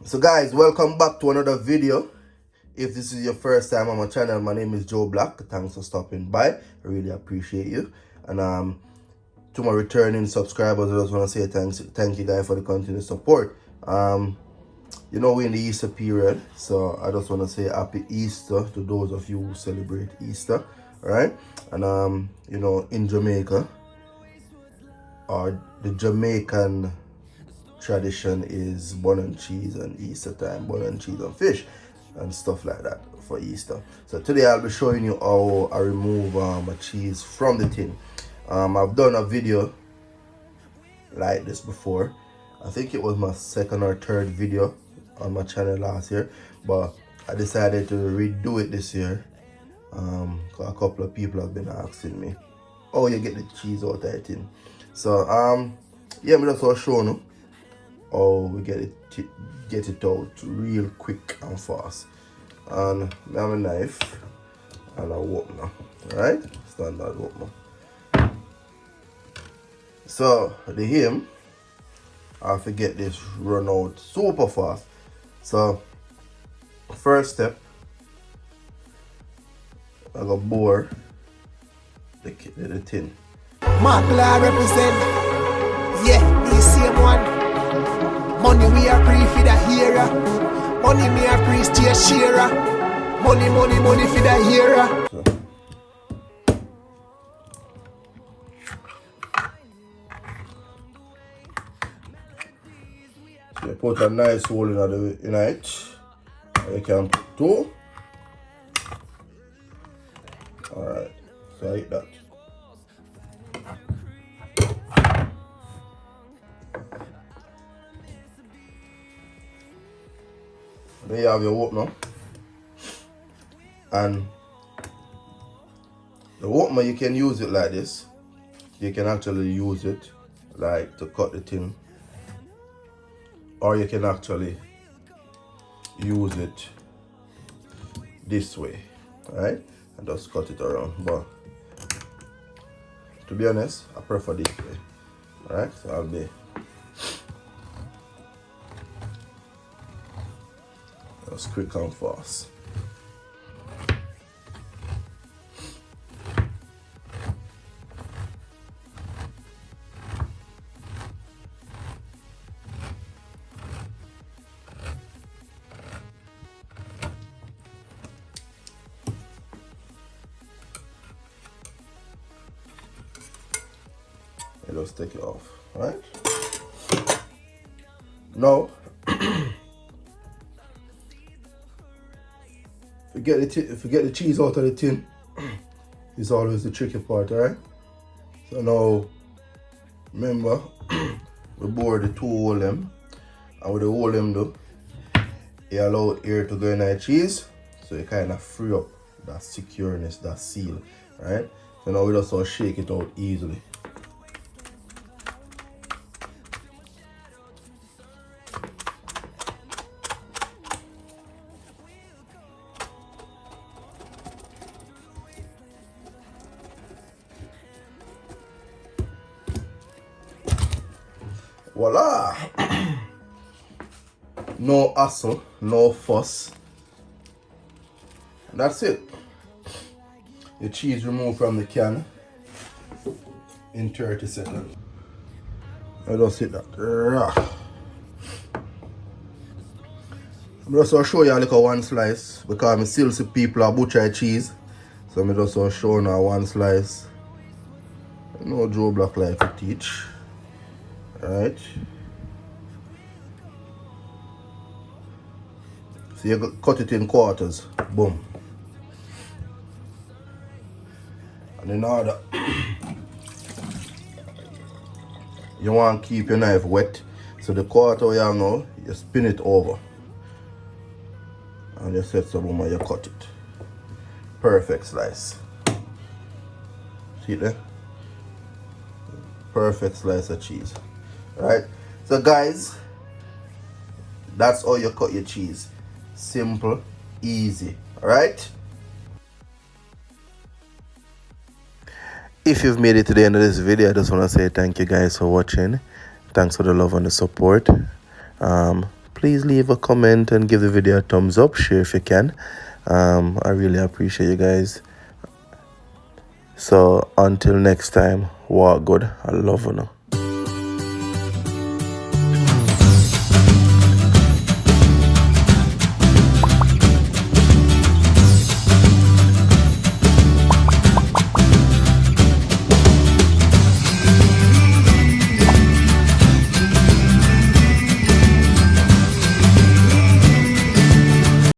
So guys, welcome back to another video. If this is your first time on my channel, my name is JoeBlack. Thanks for stopping by. I really appreciate you. And to my returning subscribers, I just want to say thank you guys for the continued support. You know, we're in the Easter period, so I just want to say happy Easter to those of you who celebrate Easter. Alright? And you know, in Jamaica, or the Jamaican tradition is bun and cheese and Easter time, bun and cheese and fish and stuff like that for Easter. So today I'll be showing you how I remove a cheese from the tin. I've done a video like this before. I think it was my second or third video on my channel last year, but I decided to redo it this year because a couple of people have been asking me, oh, you get the cheese out of the tin. So yeah, I'm just showing you how we get it out real quick and fast. And I have a knife and a opener, right? Standard opener. So the aim, I have to get this run out super fast. So first step, I go bore the tin. Mark Law represent, yeah, the same one. Money we are free for the hero. Money me are free to a sharer. Money for the hero. So you put a nice hole in it. You can put two. Alright, so like that. Then you have your opener, and the opener, you can use it like this. You can actually use it like to cut the tin, or you can actually use it this way, right? And just cut it around. But to be honest, I prefer this way. Alright, so I'll be just quick and fast. And just take it off, right? Now, if you get the cheese out of the tin, it's always the tricky part, right? So now, remember, we bore the two hole them, and with the hole them though, you allow air to go in the cheese, so you kind of free up that secureness, that seal, right? So now we just sort of shake it out easily. Voila! No hassle, no fuss. And that's it. The cheese removed from the can in 30 seconds. I just hit that. I'm just going to show you a little one slice because I still see people are butcher cheese. So I'm just going to show you one slice. You know JoeBlack like to teach. Right, so you cut it in quarters, boom. And in order, you want to keep your knife wet, so the quarter you have now, you spin it over, and you set some and you cut it. Perfect slice. See there? Perfect slice of cheese. Right, so guys, that's how you cut your cheese. Simple, easy. All right. If you've made it to the end of this video, I just want to say thank you guys for watching. Thanks for the love and the support. please leave a comment and give the video a thumbs up. Share if you can. I really appreciate you guys. So until next time, walk good. I love you now.